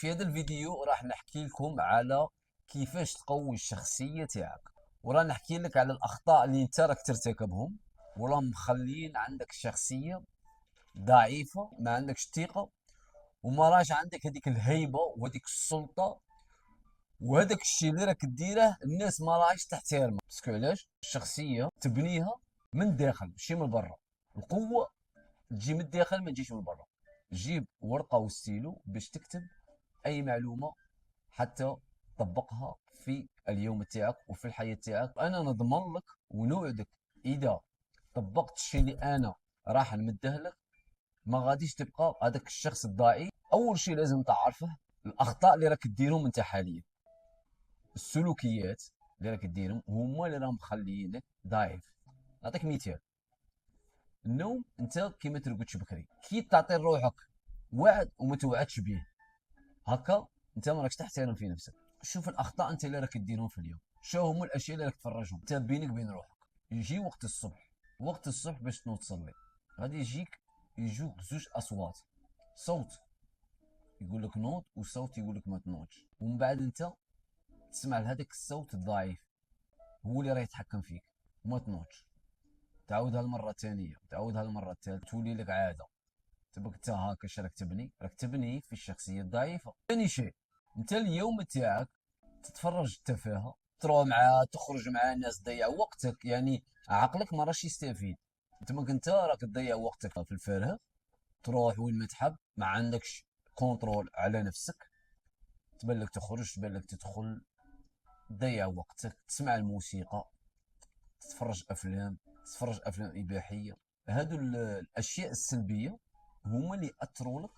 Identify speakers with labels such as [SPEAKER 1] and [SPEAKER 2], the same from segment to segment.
[SPEAKER 1] في هذا الفيديو راح نحكي لكم على كيفاش تقوي الشخصية تاعك، وراح نحكي لك على الأخطاء اللي انت راك ترتكبهم وراهم مخلين عندك الشخصية ضعيفة، ما عندكش ثقة، وما راش عندك هذيك الهيبة وهذيك السلطة، وهذاك الشيء اللي راك ديره الناس ما راهيش تحترمه. باسكو علاش؟ الشخصية تبنيها من الداخل ماشي من برا. القوة تجي من الداخل ما تجيش من برا. جيب ورقة وستيلو باش تكتب اي معلومه حتى تطبقها في اليوم تاعك وفي الحياه تاعك. انا نضمن لك ونوعدك اذا طبقت الشيء اللي انا راح نمده لك ما غاديش تبقى هذاك الشخص الضعيف. اول شيء لازم تعرفه الاخطاء اللي راك ديرهم انت حاليا، السلوكيات اللي راك ديرهم هما اللي راهم مخليينك ضعيف. نعطيك مثال. النوم، انت كيما ترقدش بكري كي تعطي روحك وعد وما توعدش به هكا انت ما راكش تحترم في نفسك. شوف الاخطاء انت اللي راك ديرهم في اليوم، شو هما الاشياء اللي راك تفرجهم انت بينك وبين روحك. يجي وقت الصبح، وقت الصبح باش تنوض تصلي غادي يجوك زوج اصوات، صوت يقول لك نوض وصوت يقول لك ما تنوضش، ومن بعد انت تسمع لهذاك الصوت الضعيف هو اللي راه يتحكم فيك وما تنوضش. تعاودها المره الثانيه، تعاودها المره الثالثه، تولي لك عاده. تبقى انت هاكا اش راك تبني في الشخصيه الضعيفه. ثاني شيء، انت اليوم تاعك تتفرج التفاهه، تروح مع تخرج مع ناس تضيع وقتك، يعني عقلك ما راش يستفيد. انت ما كنت راك تضيع وقتك في الفارغ، تروح وين ما تحب، ما عندكش كونترول على نفسك. تبان لك تخرج، تبان لك تدخل، تضيع وقتك، تسمع الموسيقى، تتفرج افلام اباحيه. هادو الاشياء السلبيه هما اللي ياثروا لك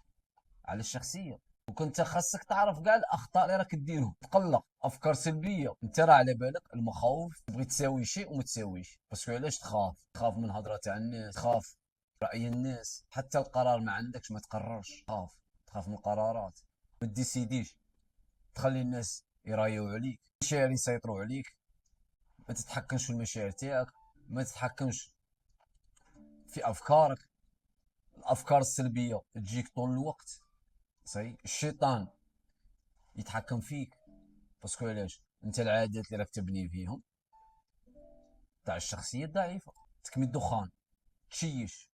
[SPEAKER 1] على الشخصيه. وكنت خاصك تعرف كاع الاخطاء اللي راك ديرهم. تقلق، افكار سلبيه، انت راه على بالك المخاوف، تبغي تساوي شيء وما تساويش. باسكو علاش تخاف من هضره تاع الناس، تخاف راي الناس، حتى القرار ما عندكش، ما تقررش، تخاف من القرارات، ما ديسيديش، تخلي الناس يرايو عليك، المشاعر يسيطروا عليك، ما تتحكمش في المشاعر تاعك، ما تتحكمش في افكارك. الافكار السلبيه تجيك طول الوقت. صحيح الشيطان يتحكم فيك. باسكو علاش؟ انت العادات اللي راك تبني فيهم تاع الشخصيه الضعيفه. تكمي الدخان، تشيش،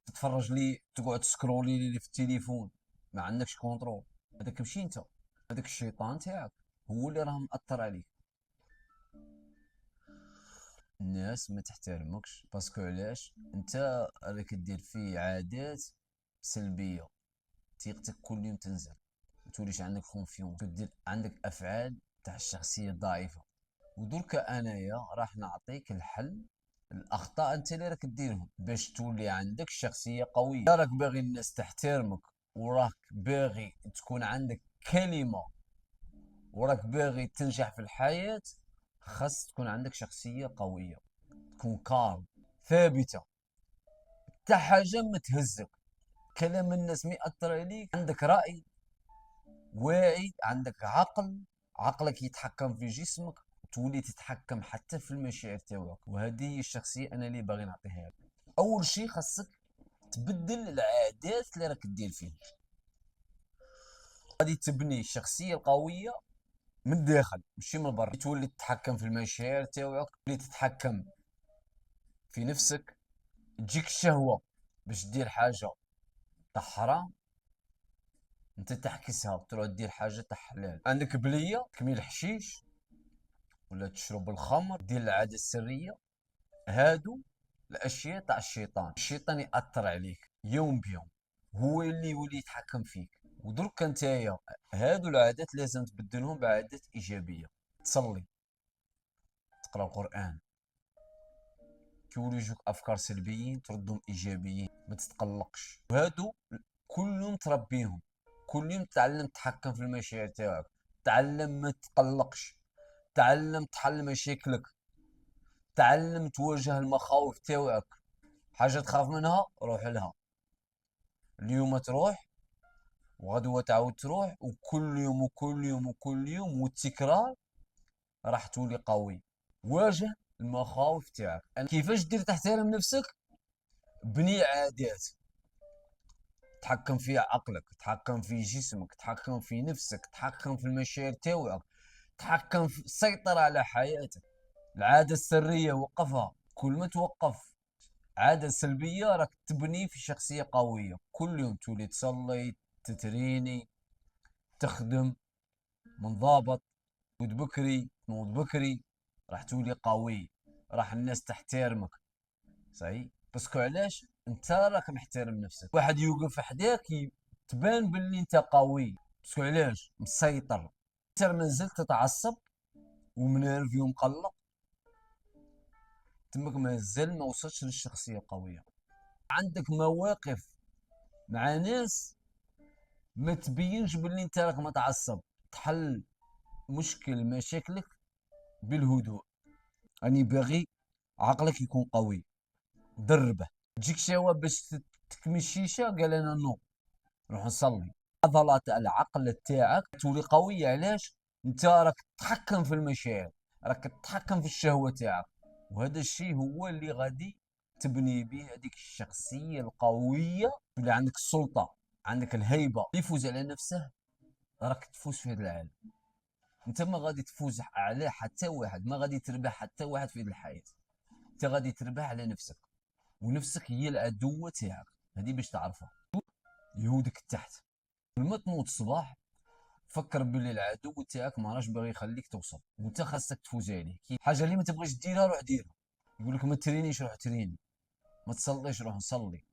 [SPEAKER 1] تتفرج لي، تقعد تسكرولي لي في التليفون، ما عندكش كونترول. هذاك ماشي انت، هذاك الشيطان تاعك هو اللي راه مأثر عليك. الناس ما تحترمكش باسكو علاش؟ انت راك دير فيه عادات سلبيه، ثقتك كل يوم تنزل، ما توليش عندك كونفيون، تدير عندك افعال تاع الشخصيه الضعيفه. ودركا انايا راح نعطيك الحل. الاخطاء انت اللي راك ديرهم باش تولي عندك شخصيه قويه. إذا راك باغي الناس تحترمك وراك باغي تكون عندك كلمه وراك باغي تنجح في الحياه، خاص تكون عندك شخصيه قويه، تكون كارم، ثابته، حتى حاجه ما تهزك. كلام الناس ما ياثر عليك، عندك راي واعي، عندك عقل، عقلك يتحكم في جسمك، تولي تتحكم حتى في المشاعر تاعك. وهذه هي الشخصيه انا اللي باغي نعطيها لك. اول شيء خاصك تبدل العادات اللي راك دير فيهم. غادي تبني الشخصيه القويه من الداخل ماشي من برا. تولي تتحكم في المشاعر تاعك، تولي تتحكم في نفسك. تجيك الشهوه باش دير حاجه تاع حرام، انت تحكسها تروح دير حاجه تاع حلال. عندك بليه تكمي الحشيش ولا تشرب الخمر، دير العاده السريه. هادو الاشياء تاع الشيطان. الشيطان ياثر عليك يوم بيوم، هو اللي يولي يتحكم فيك. ودرك نتايا هادو العادات لازم تبدلهم بعادات ايجابيه. تصلي، تقرا القران، كيولي يجوك افكار سلبيين تردهم ايجابيين، ما تتقلقش. وهادو كل يوم تربيهم، كل يوم تعلم تتحكم في المشاعر تاعك، تعلم ما تقلقش، تعلم تحل مشاكلك، تعلم تواجه المخاوف تاعك. حاجه تخاف منها روح لها، اليوم تروح وغدوة تعاود تروح، وكل يوم وكل يوم وكل يوم، والتكرار راح تولي قوي. واجه المخاوف تاعك. كيفاش دير تحترم نفسك؟ بني عادات، تحكم في عقلك، تحكم في جسمك، تحكم في نفسك، تحكم في المشاعر تاوعك، تحكم في سيطر على حياتك. العادة السرية وقفها. كل ما توقف عادة سلبية راك تبني في شخصية قوية. كل يوم تولي تصلي، تتريني، تخدم، منضبط، تود بكري، تنوض بكري، راح تولي قوي، راح الناس تحترمك. صحيح. باسكو علاش؟ انت راك محترم نفسك. واحد يوقف حداك تبان باللي انت قوي. باسكو علاش؟ مسيطر. انت مازلت تتعصب ومنرفي ومقلق، تمك مازال ما وصلتش للشخصية القوية. عندك مواقف مع ناس ما تبينش باللي انت راك متعصب. تحل مشكل مشاكلك بالهدوء. راني باغي عقلك يكون قوي، دربه. تجيك شهوة باش تكمي الشيشة، قال انا نو، نروح نصلي. عضلات العقل تاعك تولي قوية. علاش؟ انت راك تتحكم في المشاعر، راك تتحكم في الشهوة تاعك. وهذا الشيء هو اللي غادي تبني به هذيك الشخصية القوية. تولي عندك السلطة، عندك الهيبة. اللي يفوز على نفسه راك تفوز في هذا العالم. انت ما غادي تفوز على حتى واحد، ما غادي تربح حتى واحد في هذه الحياة. انت غادي تربح على نفسك، ونفسك هي العدوة تاعك. هذه باش تعرفها. يهودك التحت. كل ما تنوض الصباح فكر باللي العدو تاعك ما راش باغي يخليك توصل، وانت خاصك تفوز عليه. كي حاجه اللي ما تبغيش ديرها روح ديرها. يقول لك ما ترينيش روح تريني، ما تصليش روح نصلي،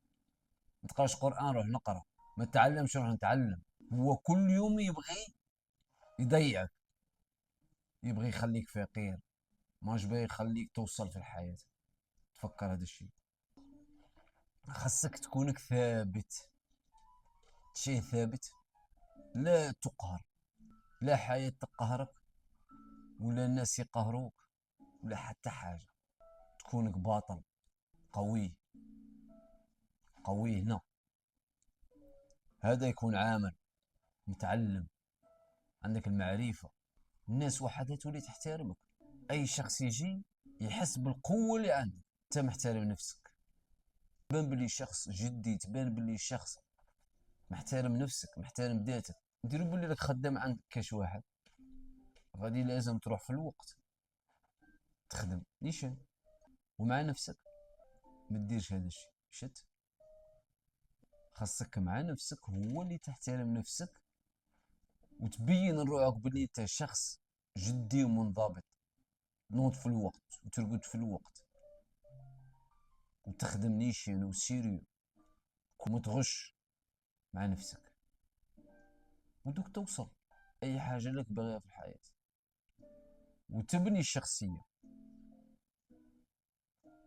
[SPEAKER 1] ما تقراش قران روح نقرا، ما تتعلمش روح نتعلم. هو كل يوم يبغي يضيعك، يبغي يخليك فقير، ماش باغي يخليك توصل في الحياه. تفكر هذا الشيء. خاصك تكونك ثابت. شيء ثابت، لا تقهر، لا حياة تقهرك، ولا الناس يقهروك، ولا حتى حاجة. تكونك باطل قوي. قوي هنا هذا يكون عامل متعلم، عندك المعرفة. الناس وحدها تولي تحترمك. أي شخص يجي يحس بالقوة اللي عندك. أنت محترم نفسك، تبان بلي شخص جدي، تبان بلي شخص محترم نفسك، محترم ذاتك. نديرو بلي راك خدام عند كاش واحد، غادي لازم تروح في الوقت تخدم نيشان. ومع نفسك ما ديرش هذا الشيء. شت. خاصك مع نفسك هو اللي تحترم نفسك، وتبين لروحك بلي انت شخص جدي ومنضبط. تنوض في الوقت وترقد في الوقت وتخدم نيشان وسيريو، وما تغش مع نفسك، ودوك توصل اي حاجه لك باغيها في الحياه وتبني الشخصيه.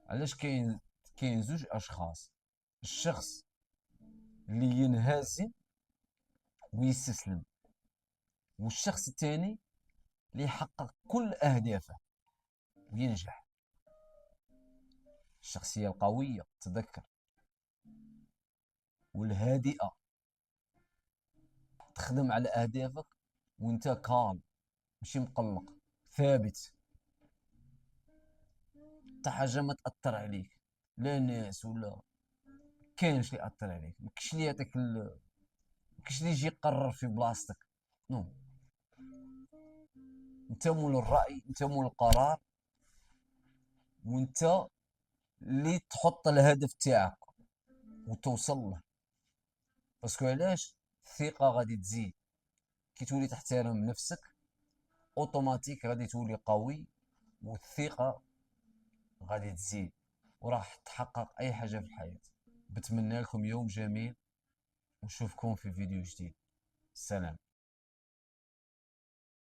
[SPEAKER 1] علاش كاين زوج اشخاص. الشخص اللي ينهزم ويستسلم، والشخص الثاني اللي يحقق كل اهدافه وينجح. الشخصيه القويه تذكر، والهادئه، تخدم على اهدافك وانت كالم، ماشي مقلق، ثابت. حتى حاجه ما تاثر عليك، لا ناس ولا كاينش اللي ياثر عليك. مكاينش اللي يعطيك مكاينش اللي يجي يقرر في بلاصتك. نو. انت مول الراي، انت مول القرار، وانت اللي تحط الهدف تاعك وتوصل له. باسكو علاش؟ الثقه غادي تزيد. كي تولي تحترم نفسك اوتوماتيك غادي تولي قوي، والثقه غادي تزيد، وراح تحقق اي حاجه في الحياه. بتمنى لكم يوم جميل، ونشوفكم في فيديو جديد. سلام.